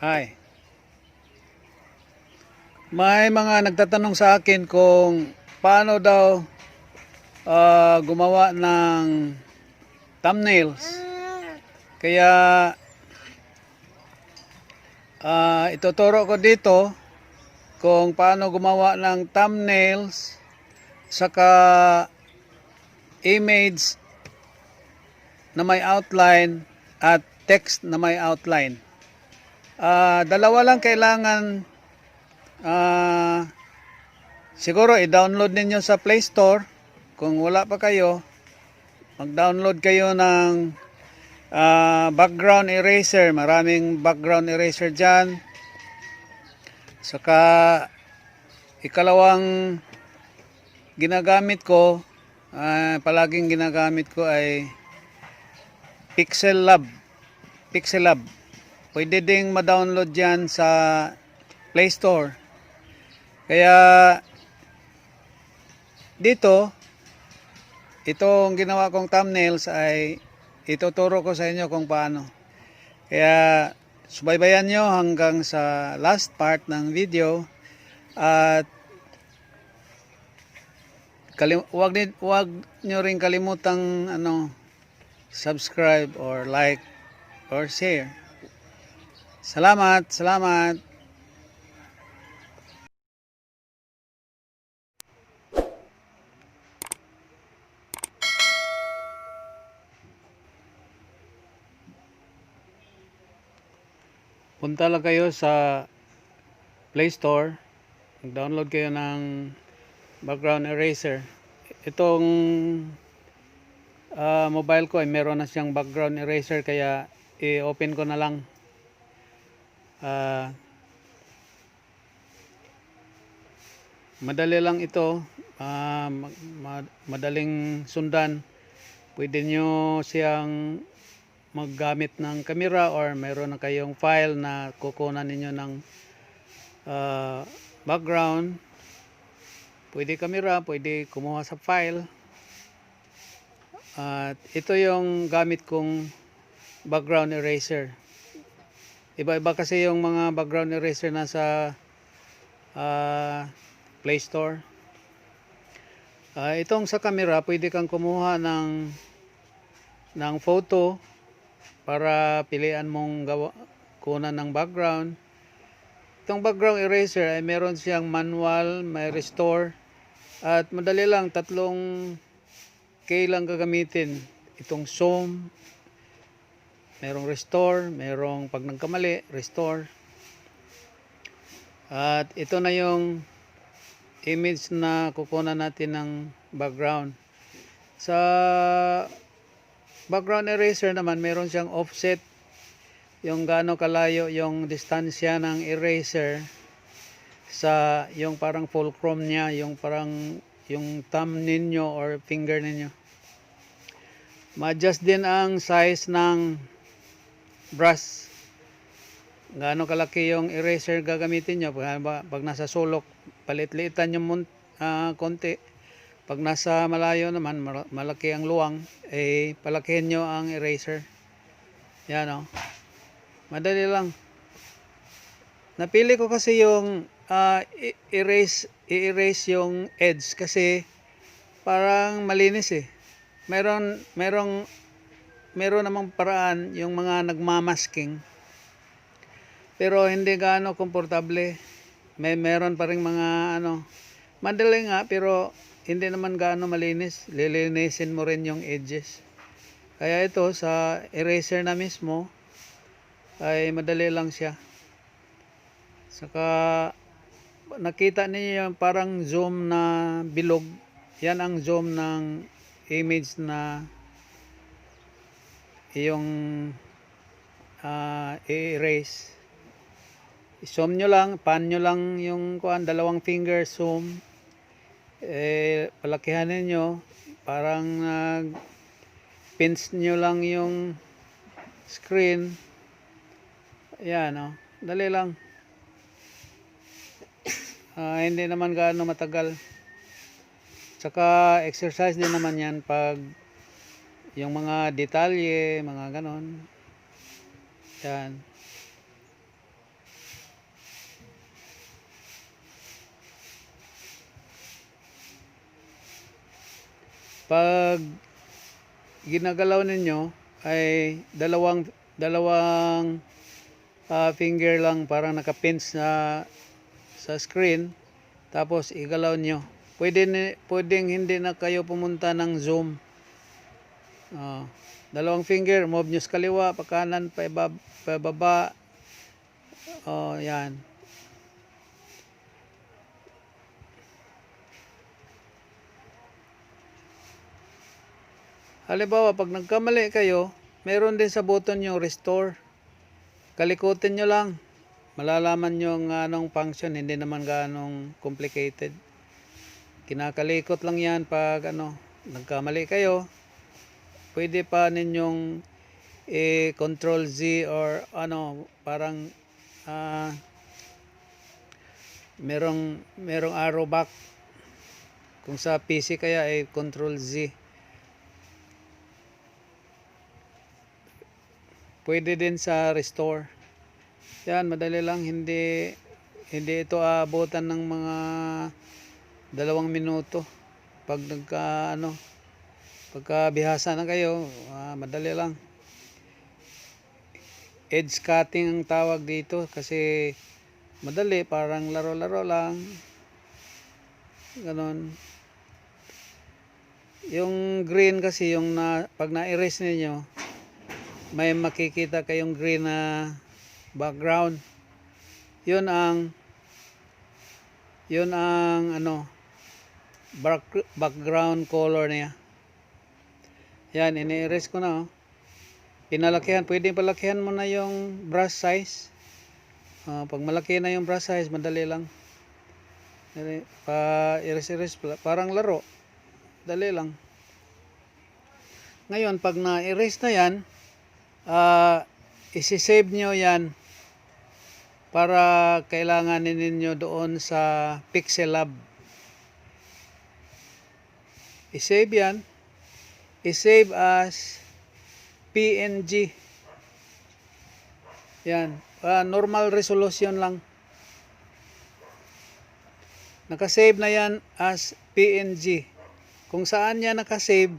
Hi. May mga nagtatanong sa akin kung paano daw gumawa ng thumbnails. Kaya ituturo ko dito kung paano gumawa ng thumbnails saka image na may outline at text na may outline. Dalawa lang kailangan. Siguro i-download ninyo sa Play Store. Kung wala pa kayo, mag-download kayo ng background eraser. Maraming background eraser dyan. Saka ikalawang ginagamit ko, palaging ginagamit ko ay Pixel Lab. Pwede ding ma-download dyan sa Play Store. Kaya dito, itong ginawa kong thumbnails ay ituturo ko sa inyo kung paano. Kaya subaybayan nyo hanggang sa last part ng video at wag nyo rin kalimutang subscribe or like or share. Salamat. Punta lang kayo sa Play Store, mag-download kayo ng background eraser. Itong mobile ko ay meron na siyang background eraser, kaya i-open ko na lang. Madali lang ito, madaling sundan. Pwede nyo siyang maggamit ng camera or mayroon na kayong file na kukunan ninyo ng background. Pwede camera, pwede kumuha sa file. At ito yung gamit kong background eraser. Iba-iba kasi yung mga background eraser na sa Play Store. Itong sa camera, pwede kang kumuha ng photo para pilian mong kunan ng background. Itong background eraser ay meron siyang manual, may restore, at madali lang, 3 key lang gagamitin. Itong zoom, merong restore, merong pag nagkamali, restore. At ito na yung image na kukunan natin ng background. Sa background eraser naman, meron siyang offset, yung gaano kalayo yung distansya ng eraser sa yung parang fulcrum niya, yung parang yung thumb ninyo or finger ninyo. Ma-adjust din ang size ng brush, gaano kalaki yung eraser gagamitin nyo. Pag nasa sulok, palit-liitan yung konti. Pag nasa malayo naman, malaki ang luwang, palakihin nyo ang eraser. Yan o. Madali lang. Napili ko kasi yung i-erase yung edge kasi parang malinis eh. Meron namang paraan yung mga nagmamasking. Pero hindi gaano komportable. Meron pa ring mga madali nga, pero hindi naman gaano malinis. Lilinisin mo rin yung edges. Kaya ito sa eraser na mismo ay madali lang siya. Saka nakita niyo yung parang zoom na bilog. Yan ang zoom ng image na yung i-erase. I-zoom nyo lang, pan nyo lang yung dalawang finger zoom. Palakihan ninyo, parang pinch nyo lang yung screen. Ayan o, dali lang. Hindi naman gaano matagal. Tsaka exercise din naman yan pag yung mga detalye, mga ganon. Yan. Pag ginagalaw ninyo ay dalawang finger lang, parang nakapins sa screen, tapos igalaw nyo. Pwedeng hindi na kayo pumunta ng zoom. Dalawang finger, move nyo sa kaliwa, pa kanan, pa baba. Yan. Halimbawa, pag nagkamali kayo, meron din sa button yung restore. Kalikutin nyo lang. Malalaman nyo ang anong function, hindi naman ganong complicated. Kinakalikot lang yan pag nagkamali kayo. Pwede pa ninyong control Z or parang merong arrow back. Kung sa PC kaya ay control Z. Pwede din sa restore. Yan, madali lang, hindi ito aabutan ng mga 2 minuto. Pag pagka bihasa na kayo, madali lang. Edge cutting ang tawag dito kasi madali, parang laro-laro lang. Ganon. Yung green kasi, pag na-erase ninyo, may makikita kayong green na background. Yun ang background color niya. Yan, ini-erase ko na. Pinalakihan, pwede palakihan mo na yung brush size. Pag malaki na yung brush size, madali lang. Pa-erase, parang laro. Dali lang. Ngayon, pag na-erase na yan, isi-save nyo yan para kailangan ninyo doon sa Pixel Lab. I-save yan. I-save as PNG. Yan. Normal resolution lang. Nakasave na yan as PNG. Kung saan yan nakasave,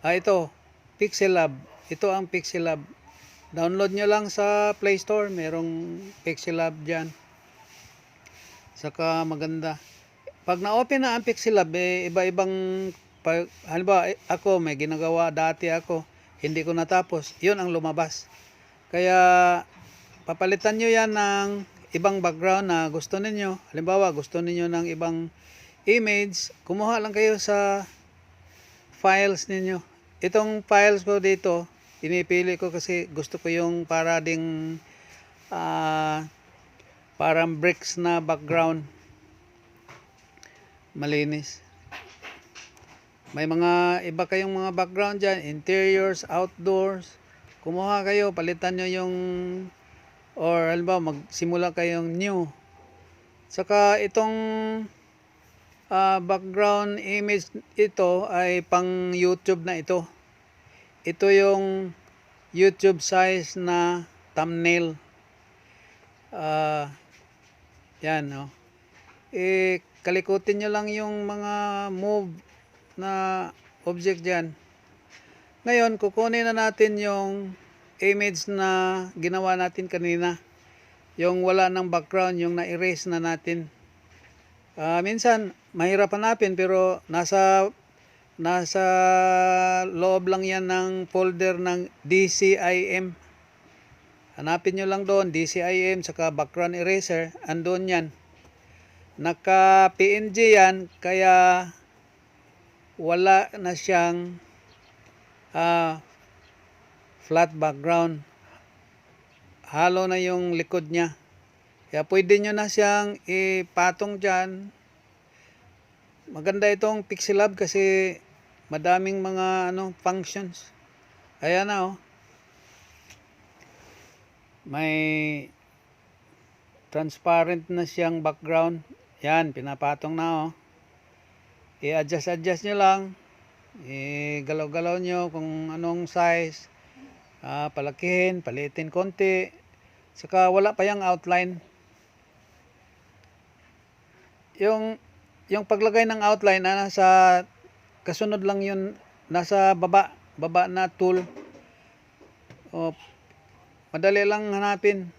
ito, Pixel Lab. Ito ang Pixel Lab. Download nyo lang sa Play Store. Merong Pixel Lab dyan. Saka maganda. Pag na-open na ang Pixel Lab, iba-ibang, halimbawa ako, may ginagawa dati ako, hindi ko natapos. Yun ang lumabas. Kaya papalitan nyo yan ng ibang background na gusto ninyo. Halimbawa, gusto ninyo ng ibang image, kumuha lang kayo sa files ninyo. Itong files ko dito, pinipili ko kasi gusto ko yung para ding parang bricks na background, malinis. May mga iba kayong mga background dyan, interiors, outdoors. Kumuha kayo, palitan nyo yung, or halimbawa magsimula kayong new. Saka itong background image, ito ay pang YouTube na ito. Ito yung YouTube size na thumbnail. Yan, no. Kalikutin nyo lang yung mga move na object dyan. Ngayon, kukunin na natin yung image na ginawa natin kanina. Yung wala ng background, yung na-erase na natin. Minsan, mahirap hanapin pero nasa loob lang yan ng folder ng DCIM. Hanapin nyo lang doon, DCIM, saka background eraser, andun yan. Naka PNG yan, kaya wala na siyang flat background. Halo na yung likod niya. Kaya pwede nyo na siyang ipatong dyan. Maganda itong Pixel Lab kasi madaming mga functions. Ayan na, oh. May transparent na siyang background. Yan, pinapatong na, oh. I-adjust nyo lang. I-galaw-galaw nyo kung anong size. Palakihin, palitin konti. Saka wala pa yung outline. Yung paglagay ng outline nasa kasunod lang yun, nasa baba na tool. O, madali lang hanapin.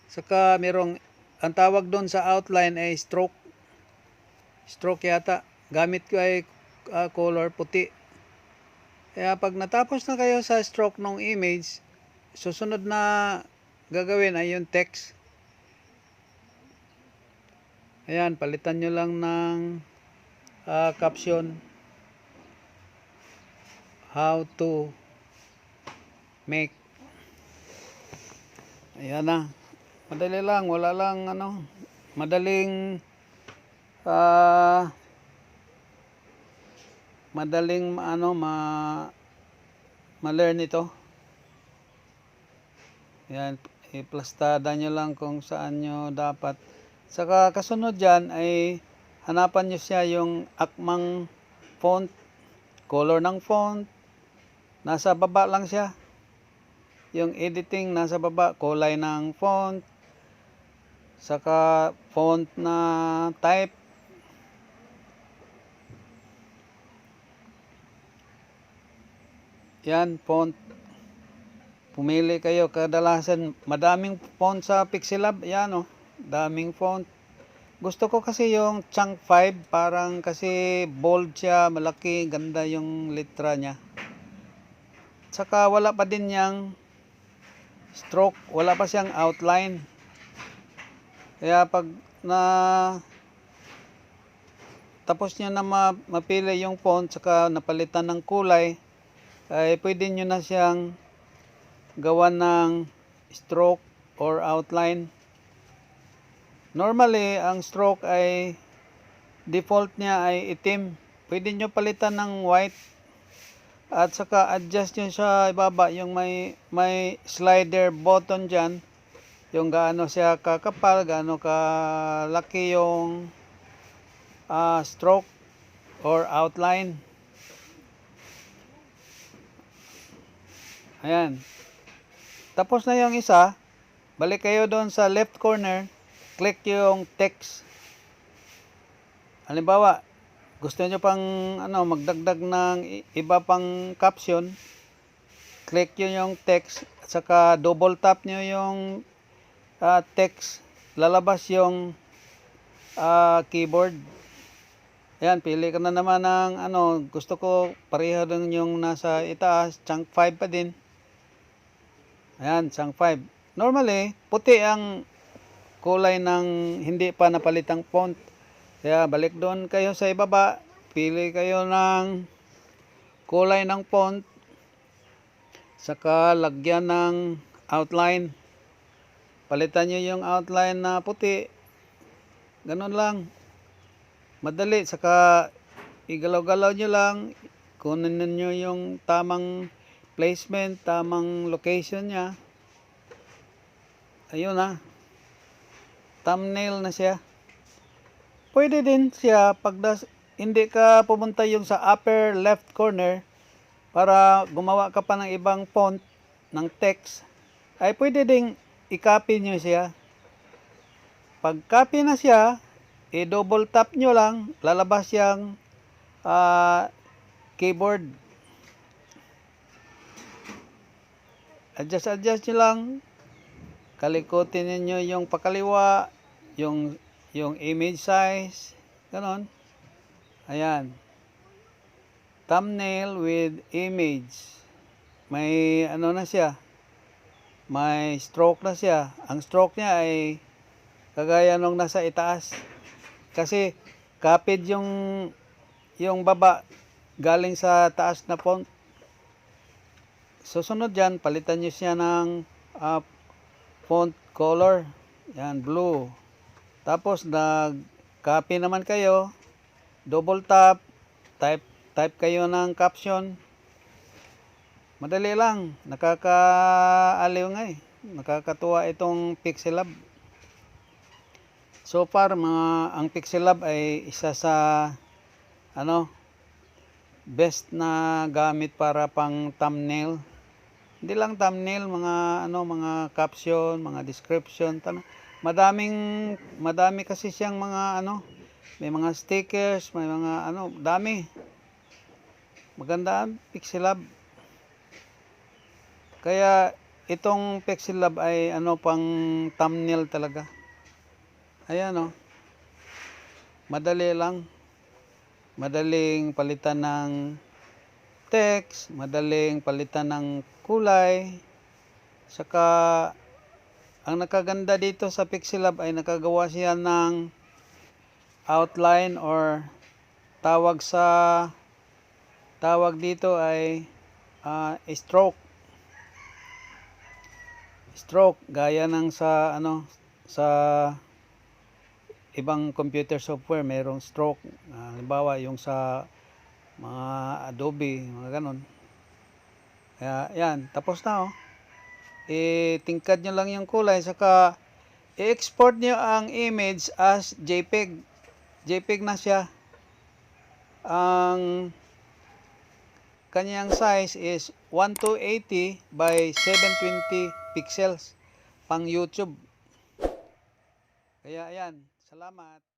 Saka merong, ang tawag doon sa outline ay stroke. Stroke yata. Gamit ko ay color puti. Kaya pag natapos na kayo sa stroke ng image, susunod na gagawin ay yung text. Ayan, palitan nyo lang ng caption. How to make. Ayan na. Madali lang, wala lang madaling ma-learn ito. Ayan, iplastada nyo lang kung saan nyo dapat. Saka kasunod dyan ay hanapan nyo siya yung akmang font, color ng font, nasa baba lang siya. Yung editing nasa baba, kulay ng font, saka font na type. Yan, font. Pumili kayo. Kadalasan, madaming font sa Pixelab. Yan o, daming font. Gusto ko kasi yung Chunk 5. Parang kasi bold siya, malaki, ganda yung letra niya. Saka wala pa din yang stroke. Wala pa siyang outline. Kaya pag tapos nyo na mapili yung font, saka napalitan ng kulay, ay pwede nyo na siyang gawan ng stroke or outline. Normally, ang stroke ay default niya ay itim. Pwede nyo palitan ng white. At saka adjust nyo sa ibaba yung may slider button dyan. Yung gaano siya kakapal, gaano kalaki yung stroke or outline. Ayan. Tapos na yung isa. Balik kayo doon sa left corner. Click yung text. Halimbawa, gusto nyo pang magdagdag ng iba pang caption. Click nyo yung text. At saka double tap nyo yung text. Lalabas yung keyboard. Ayan, pili ka na naman ng gusto ko pareho din yung nasa itaas. Chunk 5 pa din. Ayan, Chunk 5. Normally, puti ang kulay ng hindi pa napalitang font. Kaya balik doon kayo sa ibaba. Pili kayo ng kulay ng font. Saka lagyan ng outline. Palitan nyo yung outline na puti. Ganun lang. Madali. Saka igalaw-galaw nyo lang. Kunin nyo yung tamang placement, tamang location niya. Ayun na. Thumbnail na siya. Pwede din siya pag hindi ka pumunta yung sa upper left corner para gumawa ka pa ng ibang font ng text, ay pwede ding i-copy nyo siya. Pag copy na siya, i-double tap nyo lang, lalabas yung keyboard. Adjust nyo lang. Kalikutin niyo yung pakaliwa, yung image size, ganon. Ayan. Thumbnail with image. May na siya. May stroke na siya. Ang stroke niya ay kagaya nung nasa itaas. Kasi copied yung baba galing sa taas na font. Susunod dyan, palitan nyo siya ng font color. Yan, blue. Tapos nag-copy naman kayo. Double tap. Type kayo ng caption. Madali lang. Nakakaaliw nga eh. Nakakatuwa itong Pixelab. So far, ang Pixelab ay isa sa best na gamit para pang thumbnail. Hindi lang thumbnail, mga caption, mga description, madami kasi siyang mga may mga stickers, may mga dami. Maganda ang Pixelab. Kaya itong Pixelab ay ano pang thumbnail talaga. Ayan oh. Madali lang. Madaling palitan ng text, madaling palitan ng kulay. Saka ang nakaganda dito sa Pixelab ay nakagawa siya ng outline or tawag dito ay stroke gaya ng sa ibang computer software merong stroke. Halimbawa yung sa mga Adobe, mga ganon. Kaya yan, tapos na oh. Tingkad nyo lang yung kulay, saka i-export nyo ang image as JPEG. JPEG na siya. Ang kanyang size is 1280 by 720 pixels pang YouTube. Kaya ayan, salamat.